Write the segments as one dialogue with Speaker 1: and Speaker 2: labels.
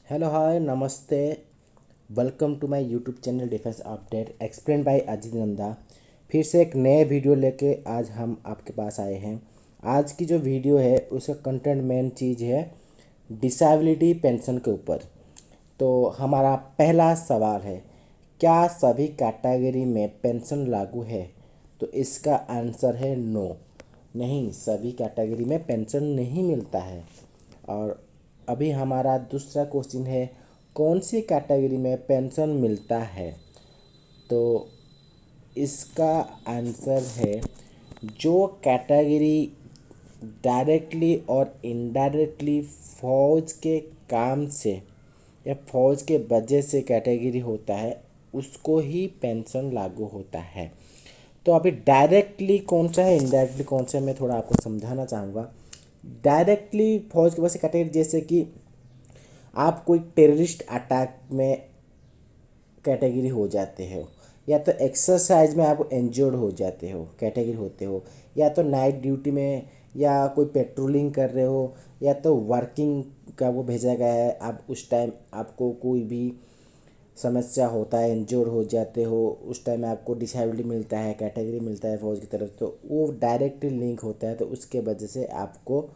Speaker 1: Hello hi नमस्ते। Welcome to my YouTube channel defence update explain by Ajit Nanda. फिर से एक नए वीडियो लेके आज हम आपके पास आए हैं। आज की जो वीडियो है उसका कंटेंट मेन चीज़ है डिसेबिलिटी पेंशन के ऊपर। तो हमारा पहला सवाल है, क्या सभी कैटेगरी में पेंशन लागू है? तो इसका आंसर है नो, नहीं, सभी कैटेगरी में पेंशन नहीं मिलता है। और अभी हमारा दूसरा क्वेश्चन है, कौन सी कैटेगरी में पेंशन मिलता है? तो इसका आंसर है, जो कैटेगरी डायरेक्टली और इनडायरेक्टली फौज के काम से या फौज के वजह से कैटेगरी होता है उसको ही पेंशन लागू होता है। तो अभी डायरेक्टली कौन सा है, इनडायरेक्टली कौन सा है, मैं थोड़ा आपको समझाना चाहूँगा। डायरेक्टली फौज की वजह से कैटेगरी, जैसे कि आप कोई टेररिस्ट अटैक में कैटेगरी हो जाते हो, या तो एक्सरसाइज में आप इंजर्ड हो जाते हो कैटेगरी होते हो, या तो नाइट ड्यूटी में, या कोई पेट्रोलिंग कर रहे हो, या तो वर्किंग का वो भेजा गया है, आप उस टाइम आपको कोई भी समस्या होता है, इंजर्ड हो जाते हो, उस टाइम आपको डिसेबिलिटी मिलता है, कैटेगरी मिलता है फौज की तरफ, तो वो डायरेक्टली लिंक होता है, तो उसके वजह से आपको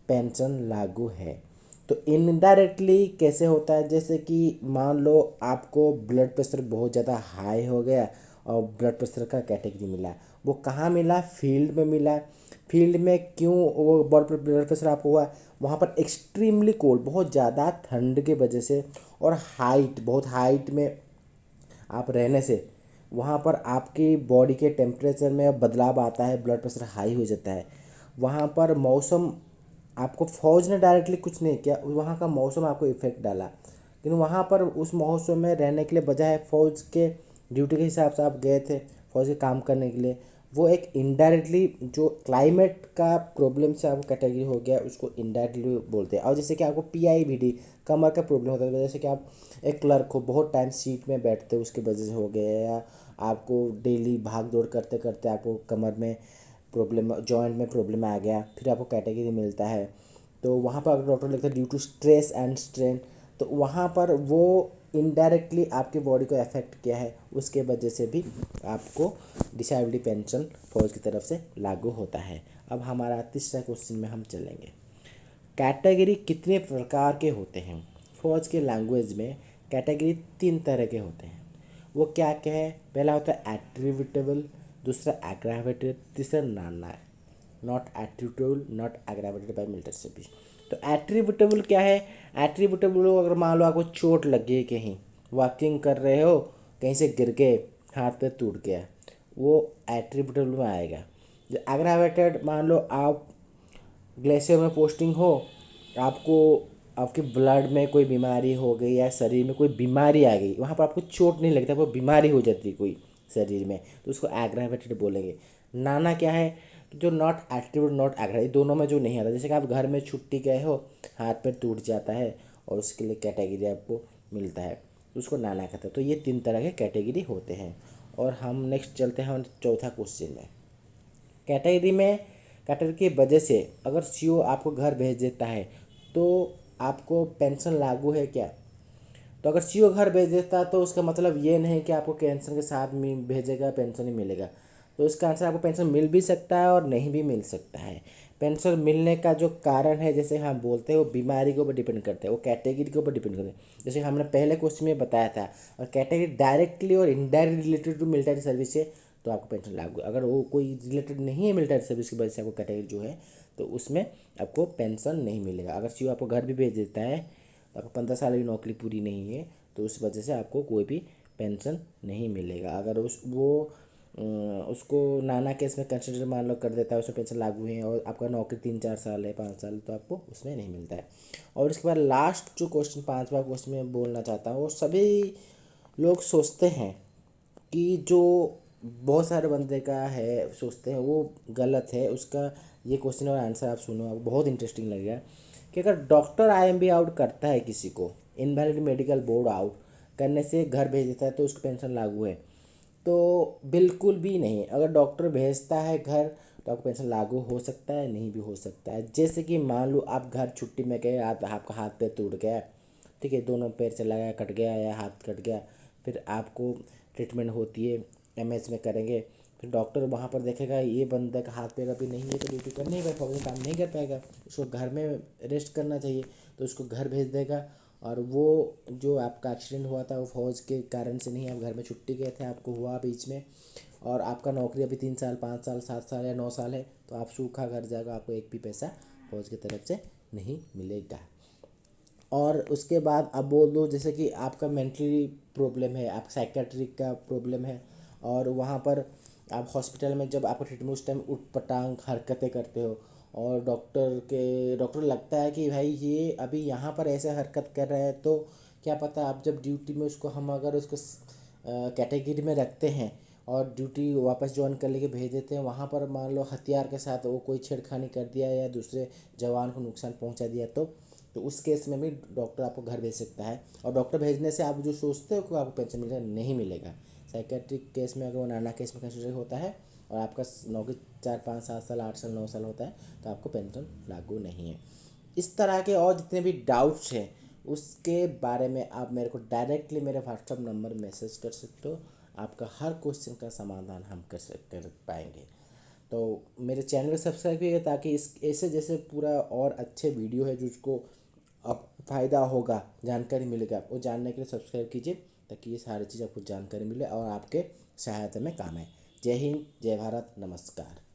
Speaker 1: पेंशन लागू है। तो इनडायरेक्टली कैसे होता है, जैसे कि मान लो आपको ब्लड प्रेशर बहुत ज़्यादा हाई हो गया और ब्लड प्रेशर का कैटेगरी मिला। वो कहाँ मिला? फील्ड में मिला। फील्ड में क्यों वो ब्लड प्रेशर आपको हुआ? वहाँ पर एक्सट्रीमली कोल्ड, बहुत ज़्यादा ठंड के वजह से, और हाइट, बहुत हाइट में आप रहने से वहाँ पर आपकी बॉडी के टेम्परेचर में बदलाव आता है, ब्लड प्रेशर हाई हो जाता है। वहाँ पर मौसम, आपको फौज ने डायरेक्टली कुछ नहीं किया, वहाँ का मौसम आपको इफेक्ट डाला, लेकिन वहाँ पर उस मौसम में रहने के लिए बजाय फौज के ड्यूटी के हिसाब से आप गए थे फौज के काम करने के लिए, वो एक इनडायरेक्टली जो क्लाइमेट का प्रॉब्लम से आपको कैटेगरी हो गया उसको इनडायरेक्टली बोलते हैं। और जैसे कि आपको PIBD कमर का प्रॉब्लम होता है, जैसे कि आप एक क्लर्क हो, बहुत टाइम सीट में बैठते हो, उसके वजह से हो गया, या आपको डेली भाग दौड़ करते करते आपको कमर में प्रॉब्लम, जॉइंट में प्रॉब्लम आ गया, फिर आपको कैटेगरी मिलता है। तो वहाँ पर अगर डॉक्टर लिखता है due to stress and strain, तो वहाँ पर वो इनडायरेक्टली आपके बॉडी को अफेक्ट किया है, उसके वजह से भी आपको डिसेबिलिटी पेंशन फौज की तरफ से लागू होता है। अब हमारा तीसरा क्वेश्चन में हम चलेंगे, कैटेगरी कितने प्रकार के होते हैं? फौज के लैंग्वेज में कैटेगरी 3 तरह के होते हैं। वो क्या क्या है? पहला होता है एट्रीब्यूटेबल, दूसरा एग्रावेटेड, तीसरा नाना not attributable, not aggravated by military service. तो एट्रीब्यूटेबल क्या है? एट्रीब्यूटेबल अगर मान लो आपको चोट लग गई, कहीं वॉकिंग कर रहे हो, कहीं से गिर गए, हाथ पे टूट गया, वो एट्रीब्यूटेबल में आएगा। जो एग्रावेटेड, मान लो आप ग्लेशियर में पोस्टिंग हो, आपको आपके ब्लड में कोई बीमारी हो गई या शरीर में कोई बीमारी आ गई, वहाँ पर आपको चोट नहीं लगता, वो बीमारी हो जाती है कोई शरीर में, तो उसको एग्रावेटेड बोलेंगे। नाना क्या है? जो नॉट एट्रीब्यूट नॉट एग्रावेटेड, दोनों में जो नहीं आता, जैसे कि आप घर में छुट्टी गए हो, हाथ पैर टूट जाता है और उसके लिए कैटेगरी आपको मिलता है, तो उसको नाना कहते हैं। तो ये 3 तरह के कैटेगरी होते हैं। और हम नेक्स्ट चलते हैं हम चौथा क्वेश्चन में। कैटेगरी में, कैटेगरी की वजह से अगर CO आपको घर भेज देता है तो आपको पेंशन लागू है क्या? तो अगर CO घर भेज देता है तो उसका मतलब ये नहीं कि आपको पेंशन के साथ में भेजेगा, पेंशन ही मिलेगा। तो इसका आंसर, आपको पेंशन मिल भी सकता है और नहीं भी मिल सकता है। पेंशन मिलने का जो कारण है, जैसे हम बोलते हैं, वो बीमारी के ऊपर डिपेंड करते हैं, वो कैटेगरी के ऊपर डिपेंड करते हैं। जैसे हमने पहले क्वेश्चन में बताया था, और कैटेगरी डायरेक्टली और indirectly related to military service से, तो आपको पेंशन लागू। अगर वो कोई रिलेटेड नहीं है मिलिट्री सर्विस की वजह से आपको कैटेगरी जो है, तो उसमें आपको पेंशन नहीं मिलेगा। अगर CO आपको घर भी भेज देता है, तो आपको 15 साल की नौकरी पूरी नहीं है, तो उस वजह से आपको कोई भी पेंशन नहीं मिलेगा। अगर उसको नाना केस में कंसिडर मान लो कर देता है, उसमें पेंशन लागू है, और आपका नौकरी 3-4 साल है, 5 साल, तो आपको उसमें नहीं मिलता है। और इसके बाद लास्ट जो क्वेश्चन, 5वां क्वेश्चन में बोलना चाहता हूँ, वो सभी लोग सोचते हैं कि जो बहुत सारे बंदे का है सोचते हैं, वो गलत है। उसका ये क्वेश्चन और आंसर आप सुनो, आपको बहुत इंटरेस्टिंग लगेगा। कि अगर डॉक्टर IMB आउट करता है किसी को, इनवैलिड मेडिकल बोर्ड आउट करने से घर भेज देता है, तो उसको पेंशन लागू है? तो बिल्कुल भी नहीं। अगर डॉक्टर भेजता है घर, तो आपको पेंशन लागू हो सकता है, नहीं भी हो सकता है। जैसे कि मान लो आप घर छुट्टी में गए, आप आपका हाथ पैर टूट गया, ठीक है, दोनों पैर चला गया, कट गया या हाथ कट गया, फिर आपको ट्रीटमेंट होती है, एमएस में करेंगे। फिर डॉक्टर वहाँ पर देखेगा ये बंदा का हाथ पैर अभी नहीं है तो ड्यूटी कर नहीं पाएगा, काम नहीं कर पाएगा, उसको घर में रेस्ट करना चाहिए, तो उसको घर भेज देगा। और वो जो आपका एक्सीडेंट हुआ था वो फौज के कारण से नहीं, आप घर में छुट्टी गए थे, आपको हुआ बीच में, और आपका नौकरी अभी 3 साल 5 साल 7 साल या 9 साल है, तो आप सूखा घर जाएगा, आपको एक भी पैसा फौज की तरफ से नहीं मिलेगा। और उसके बाद अब बोल दो जैसे कि आपका मेंटली प्रॉब्लम है, आप साइकेट्रिक का प्रॉब्लम है, और वहाँ पर आप हॉस्पिटल में जब आपका ट्रीटमेंट उस टाइम उठपटांग हरकतें करते हो, और डॉक्टर लगता है कि भाई ये अभी यहाँ पर ऐसे हरकत कर रहा है, तो क्या पता आप जब ड्यूटी में उसको हम अगर उसको कैटेगरी में रखते हैं और ड्यूटी वापस ज्वाइन कर लेके भेज देते हैं, वहाँ पर मान लो हथियार के साथ वो कोई छेड़खानी कर दिया या दूसरे जवान को नुकसान पहुँचा दिया, तो उस केस में भी डॉक्टर आपको घर भेज सकता है। और डॉक्टर भेजने से आप जो सोचते हो कि आपको पेंशन मिलेगा, नहीं मिलेगा। साइकेट्रिक केस में अगर वो नाना केस में कंसिडर होता है और आपका नौकरी 4 5 7 साल 8 साल 9 साल होता है, तो आपको पेंशन लागू नहीं है। इस तरह के और जितने भी डाउट्स हैं उसके बारे में आप मेरे को डायरेक्टली मेरे व्हाट्सअप नंबर मैसेज कर सकते हो, आपका हर क्वेश्चन का समाधान हम कर पाएंगे। तो मेरे चैनल को सब्सक्राइब कीजिए ताकि इस ऐसे जैसे पूरा और अच्छे वीडियो है जिसको अब फ़ायदा होगा, जानकारी मिलेगा, वो जानने के लिए सब्सक्राइब कीजिए ताकि ये सारी चीज़ आपको जानकारी मिले और आपके सहायता में काम आए। जय हिंद, जय भारत, नमस्कार।